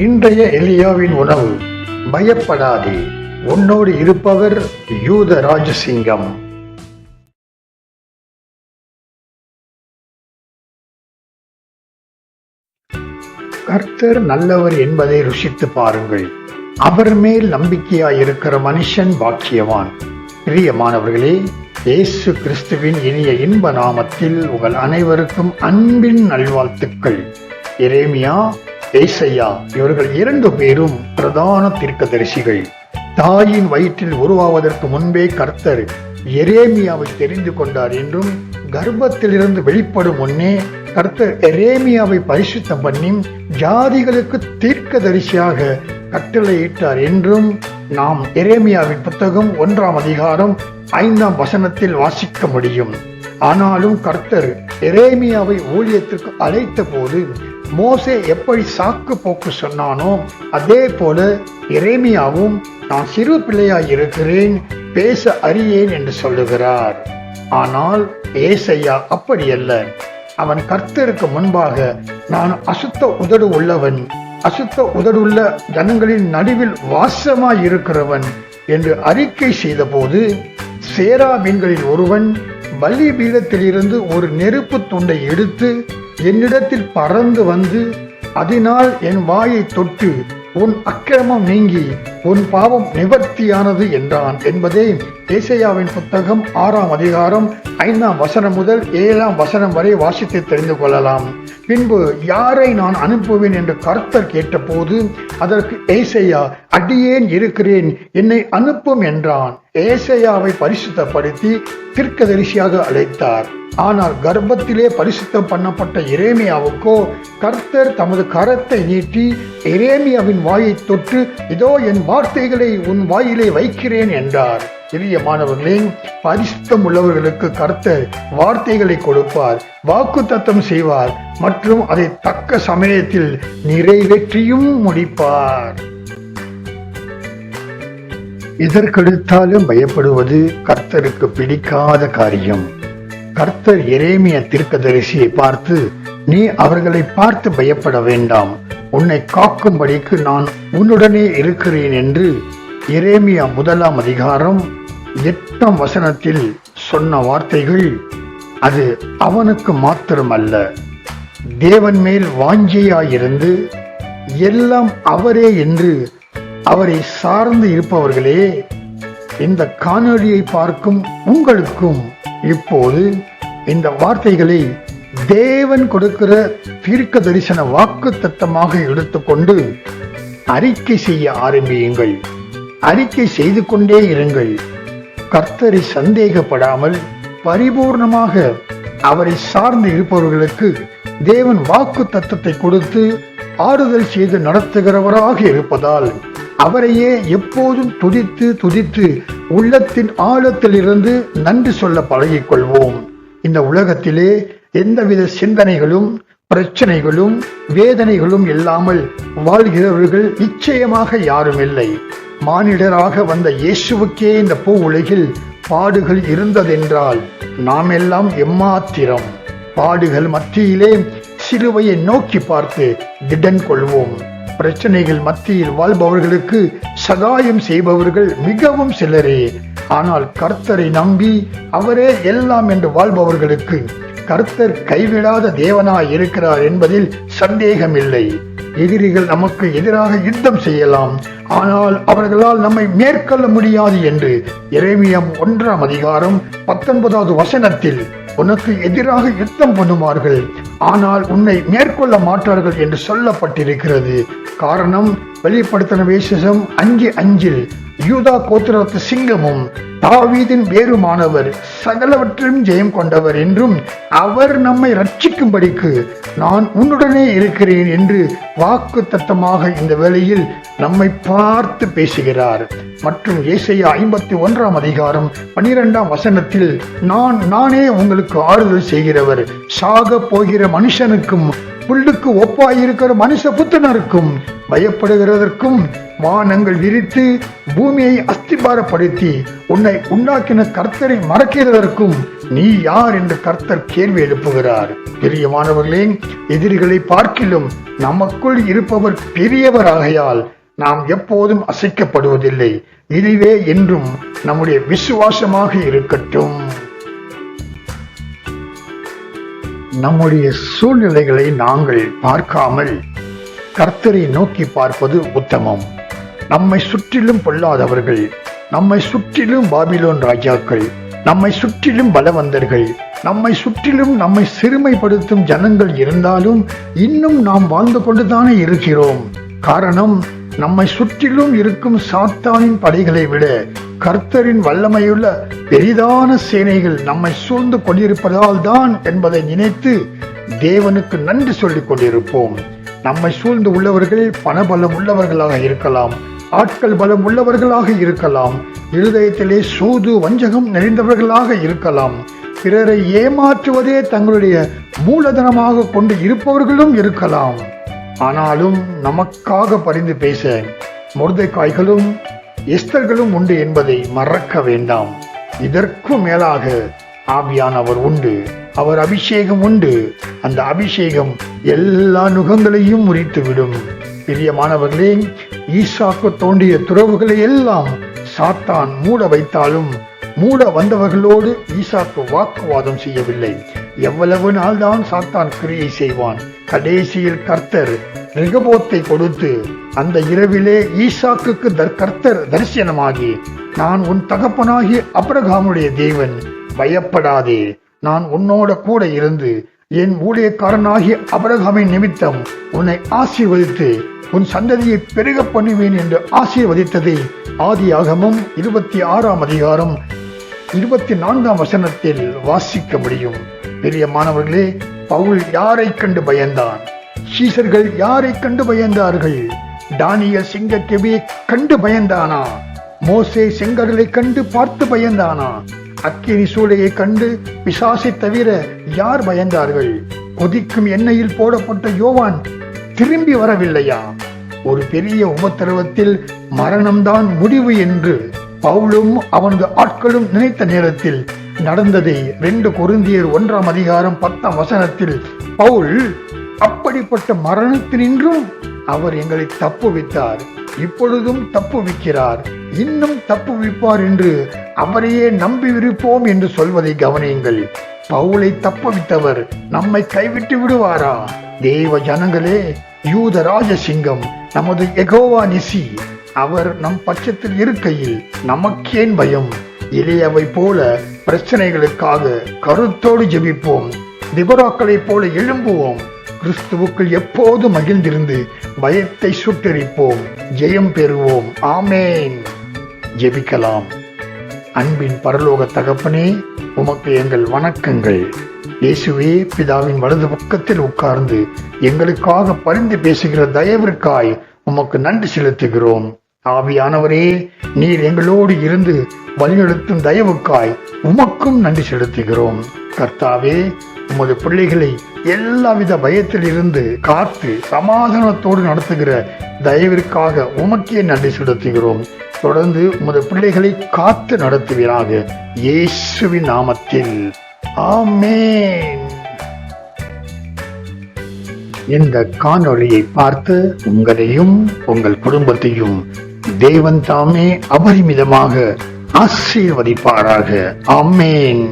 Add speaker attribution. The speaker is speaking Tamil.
Speaker 1: இன்றைய எலியாவின் உணவு. பயப்படாதே, உன்னோடு இருப்பவர் யூத ராஜசிங்கம். கர்த்தர் நல்லவர் என்பதை ருசித்து பாருங்கள். அவர் மேல் நம்பிக்கையாய் இருக்கிற மனுஷன் பாக்கியவான். பிரியமானவர்களே, இயேசு கிறிஸ்துவின் இனிய இன்ப நாமத்தில் உங்கள் அனைவருக்கும் அன்பின் நல்வாழ்த்துக்கள். எரேமியா, ஏசாயா இவர்கள் 2 பேரும் பிரதான தீர்க்கதரிசிகள். தாயின் வயிற்றில் உருவாவதற்கு முன்பே கர்த்தர் எரேமியாவை தெரிந்து கொண்டார் என்றும், கர்ப்பத்திலிருந்து வெளிப்படும் முன்னே கர்த்தர் எரேமியாவை பரிசுத்தம் பண்ணி ஜாதிகளுக்கு தீர்க்கதரிசியாக கட்டளையிட்டார் என்றும் நாம் எரேமியாவின் புத்தகம் 1ஆம் அதிகாரம் 5ஆம் வசனத்தில் வாசிக்க முடியும். ஆனாலும் கர்த்தர் எரேமியாவை ஊழியத்திற்கு அழைத்த போது மோசே எப்படி சாக்கு போக்கு சொன்னானோ அதே போல எரேமியாவும் நான் சிறு பிள்ளையாய் இருக்கிறேன், பேச அறியேன் என்று சொல்லுகிறார். ஆனால் ஏசாயா அப்படியல்ல. அவன் கர்த்தருக்கு முன்பாக நான் அசுத்த உதடு உள்ளவன், அசுத்த உதடுள்ள ஜனங்களின் நடுவில் வாசமாய் இருக்கிறவன் என்று அறிக்கை செய்த போது, சேராபீன்களில் ஒருவன் பலிபீடத்திலிருந்து ஒரு நெருப்பு துண்டை எடுத்து என்னிடத்தில் பறந்து வந்து அதனால் என் வாயை தொட்டு உன் அக்கிரமம் நீங்கி உன் பாவம் நிவர்த்தியானது என்றான் என்பதை ஏசாயாவின் புத்தகம் 6ஆம் அதிகாரம் 5ஆம் வசனம் முதல் 7ஆம் வசனம் வரை வாசித்து தெரிந்து கொள்ளலாம். பின்பு யாரை நான் அனுப்புவேன் என்று கர்த்தர் கேட்டபோது அதற்கு ஏசாயா, அடியேன் இருக்கிறேன், என்னை அனுப்பும் என்றான். ஏசாயாவை பரிசுத்தப்படுத்தி தீர்க்கதரிசியாக அழைத்தார். ஆனால் கர்ப்பத்திலே பரிசுத்தம் பண்ணப்பட்ட எரேமியாவுக்கோ கர்த்தர் தமது கரத்தை நீட்டி எரேமியாவின் வாயை தொட்டு, இதோ என் வார்த்தைகளை உன் வாயிலே வைக்கிறேன் என்றார். பிரியமானவர்களே, பரிசுத்தம் உள்ளவர்களுக்கு கர்த்தர் வார்த்தைகளை கொடுப்பார், வாக்குத்தத்தம் செய்வார் மற்றும் அதை தக்க சமயத்தில் நிறைவேற்றியும் முடிப்பார். இதற்கெடுத்தாலும் பயப்படுவது கர்த்தருக்கு பிடிக்காத காரியம். கர்த்தர் எரேமியா தீர்க்கதரிசியை பார்த்து, நீ அவர்களை பார்த்து பயப்பட வேண்டாம், உன்னை காக்கும்படிக்கு நான் உன்னுடனே இருக்கிறேன் என்று எரேமியா 1ஆம் அதிகாரம் 8ஆம் வசனத்தில் சொன்ன வார்த்தைகள் அது அவனுக்கு மாத்திரமல்ல, தேவன் மேல் வாஞ்சையாயிருந்து எல்லாம் அவரே என்று அவரை சார்ந்து இருப்பவர்களே, இந்த காணொளியை பார்க்கும் உங்களுக்கும் இப்போது இந்த வார்த்தைகளை தேவன் கொடுக்கிற தீர்க்க தரிசன வாக்கு தத்தமாக எடுத்துக்கொண்டு அறிக்கை செய்ய ஆரம்பியுங்கள். அறிக்கை செய்து கொண்டே இருங்கள். கர்த்தரை சந்தேகப்படாமல் பரிபூர்ணமாக அவரை சார்ந்து இருப்பவர்களுக்கு தேவன் வாக்கு தத்தத்தை கொடுத்து ஆறுதல் செய்து நடத்துகிறவராக இருப்பதால் அவரையே எப்போதும் துதித்து துதித்து உள்ளத்தின் ஆழத்திலிருந்து நன்றி சொல்ல பழகிக் கொள்வோம். இந்த உலகத்திலே எந்தவித சிந்தனைகளும் பிரச்சனைகளும் வேதனைகளும் இல்லாமல் வாழ்கிறவர்கள் நிச்சயமாக யாரும் இல்லை. மானிடராக வந்த இயேசுவுக்கே இந்த பூ உலகில் பாடுகள் இருந்ததென்றால் நாம் எல்லாம் எம்மாத்திரம். பாடுகள் மத்தியிலே சிலுவையை நோக்கி பார்த்து திடன் கொள்வோம். பிரச்சனைகள் மத்தியில் வாழ்பவர்களுக்கு சகாயம் செய்பவர்கள் மிகவும் சிலரே. ஆனால் கர்த்தரை நம்பி அவரே எல்லாம் என்று வாழ்பவர்களுக்கு கர்த்தர் கைவிடாத தேவனாய் இருக்கிறார் என்பதில் சந்தேகமில்லை. எதிரிகள் நமக்கு எதிராக யுத்தம் செய்யலாம், ஆனால் அவர்களால் நம்மை மேற்கொள்ள முடியாது என்று எரேமியா 1ஆம் அதிகாரம் 19வது வசனத்தில், உனக்கு எதிராக யுத்தம் பண்ணுவார்கள், ஆனால் உன்னை மேற்கொள்ள மாட்டார்கள் என்று சொல்லப்பட்டிருக்கிறது. காரணம், வெளிப்படுத்தின விசேஷம் 5:5 யூதா கோத்திரத்து சிங்கமும் தாவீதின் வேறுமானவர், சகலவற்றையும் ஜெயம் கொண்டவர் என்றும் அவர் நம்மை ரட்சிக்கும்படிக்கு நான் உன்னுடனே இருக்கிறேன் என்று வாக்கு தத்தமாக இந்த வேளையில் நம்மை பார்த்து பேசுகிறார். மற்றும் ஏசாயா 51ஆம் அதிகாரம் 12ஆம் வசனத்தில், நானே உங்களுக்கு ஆறுதல் செய்கிறவர், சாக போகிற மனுஷனுக்கும் புல்லுக்கு ஒப்பாயிருக்கிற மனுஷ புத்தனருக்கும் பயப்படுகிறதற்கும் வானங்கள் விரித்து பூமியை அஸ்திபாரப்படுத்தி உன்னை உண்டாக்கின கர்த்தரை மறக்கிறதற்கும் நீ யார் என்று கர்த்தர் கேள்வி எழுப்புகிறார். பிரியமானவர்களே, எதிரிகளை பார்க்கிலும் நமக்குள் இருப்பவர் பெரியவர் ஆகையால் நாம் எப்போதும் அசைக்கப்படுவதில்லை. இதுவே என்றும் நம்முடைய விசுவாசமாக இருக்கட்டும். நம்முடைய சூழ்நிலைகளை நாங்கள் பார்க்காமல் கர்த்தரை நோக்கி பார்ப்பது உத்தமம். நம்மை சுற்றிலும் பொல்லாதவர்கள், நம்மை சுற்றிலும் பாபிலோன் ராஜாக்கள், நம்மை சுற்றிலும் பலவந்தர்கள், நம்மை சுற்றிலும் நம்மை சிறுமைப்படுத்தும் ஜனங்கள் இருந்தாலும் இன்னும் நாம் வாழ்ந்து கொண்டுதானே இருக்கிறோம். காரணம், நம்மை சுற்றிலும் இருக்கும் சாத்தானின் படைகளை விட கர்த்தரின் வல்லமையுள்ள பெரிதான சேனைகள் நம்மை சூழ்ந்து கொண்டிருப்பதால் தான் என்பதை நினைத்து தேவனுக்கு நன்றி சொல்லிக் கொண்டிருப்போம். நம்மை சூழ்ந்து உள்ளவர்கள் பணபலம் உள்ளவர்களாக இருக்கலாம், ஆட்கள் பலம் உள்ளவர்களாக இருக்கலாம், இருதயத்திலே சூது வஞ்சகம் நிறைந்தவர்களாக இருக்கலாம், பிறரை ஏமாற்றுவதே தங்களுடைய மூலதனமாக கொண்டு இருப்பவர்களும் இருக்கலாம். ஆனாலும் நமக்காக பரிந்து பேச மொர்தெகாய்களும் எஸ்தர்களும் உண்டு என்பதை மறக்க வேண்டாம். இதற்கும் மேலாக ஆவியானவர் உண்டு, அவர் அபிஷேகம் உண்டு. அந்த அபிஷேகம் எல்லா நுகங்களையும் முறித்துவிடும். பிரியமானவர்களே, ஈசாக்கு தோண்டிய துறவுகளை எல்லாம் சாத்தான் மூட வைத்தாலும் மூட வந்தவர்களோடு ஈசாக்கு வாக்குவாதம் செய்யவில்லை. எவ்வளவு நாள்தான் சாத்தான் கிரியை செய்வான்? கடைசியில் கர்த்தர் ரெகோபோத்தை கொடுத்து அந்த இரவிலே ஈசாக்குக்கு கர்த்தர் தரிசனமாகி, நான் உன் தகப்பனாகிய ஆபிரகாமுடைய தேவன், பயப்படாதே, நான் உன்னோட கூட இருந்து என் ஊழியக்காரனாகிய ஆபிரகாமின் நிமித்தம் உன்னை ஆசீர்வதித்து உன் சந்ததியை பெருக பண்ணுவேன் என்று ஆசீர்வதித்ததை ஆதியாகமம் 26ஆம் அதிகாரம் 24ஆம் வசனத்தில் வாசிக்க முடியும். பிரியமானவர்களே, பவுல் யாரை கண்டு பயந்தான்? சீசர்கள் யாரை கண்டு பயந்தார்கள்? தானியேல் சிங்கக்கெபியை கண்டு பயந்தானா? மோசே செங்கடலை கண்டு பார்த்து பயந்தானா? அக்கினி சூளையை கண்டு பிசாசை தவிர யார் பயந்தார்கள்? கொதிக்கும் எண்ணெயில் போடப்பட்ட யோவான் திரும்பி வரவில்லையா? ஒரு பெரிய உபத்திரவத்தில் மரணம்தான் முடிவு என்று பவுலும் அவனது ஆட்களும் நினைத்த நேரத்தில் நடந்ததை 2 கொரிந்தியர் 1ஆம் அதிகாரம் 10ஆம் வசனத்தில் பவுல், அப்படிப்பட்ட மரணத்தினின்றும் அவர் எங்களை தப்புவித்தார், இப்பொழுதும் தப்புவிக்கிறார், இன்னும் தப்புவிப்பார் என்று அவரையே நம்பியிருப்போம் என்று சொல்வதை கவனியுங்கள். பவுலை தப்புவித்தவர் நம்மை கைவிட்டு விடுவாரா? தேவ ஜனங்களே, யூத ராஜசிங்கம் நமது யெகோவா நிசி, அவர் நம் பட்சத்தில் இருக்கையில் நமக்கேன் பயம்? இளையவை போல பிரச்சனைகளுக்காக கருத்தோடு ஜெபிப்போம். திபராக்களை போல எழும்புவோம். கிறிஸ்துவுக்குள் எப்போது மகிழ்ந்திருந்து பயத்தை சுட்டெரிப்போம். ஜெயம் பெறுவோம். ஆமேன். ஜெபிக்கலாம். அன்பின் பரலோக தகப்பனே, உமக்கு எங்கள் வணக்கங்கள். இயேசுவே, பிதாவின் வலது பக்கத்தில் உட்கார்ந்து எங்களுக்காக பரிந்து பேசுகிற தயவிற்காய் உமக்கு நன்றி செலுத்துகிறோம். ஆவியானவரே, நீர் எங்களோடு இருந்து வழிநடத்தும் தயவுக்காய் உமக்கும் நன்றி செலுத்துகிறோம். கர்த்தாவே, உமது பிள்ளைகளை எல்லாவித பயத்தில் இருந்து காத்து சமாதானத்தோடு நடத்துகிற தயவிற்காக உமக்கே நன்றி செலுத்துகிறோம். தொடர்ந்து உமது பிள்ளைகளை காத்து நடத்துவீராக, இயேசுவின் நாமத்தில். ஆமென். இந்த காணொளியை பார்த்து உங்களையும் உங்கள் குடும்பத்தையும் தேவன் தாமே அபரிமிதமாக ஆசீர்வதிப்பாராக. ஆமென்.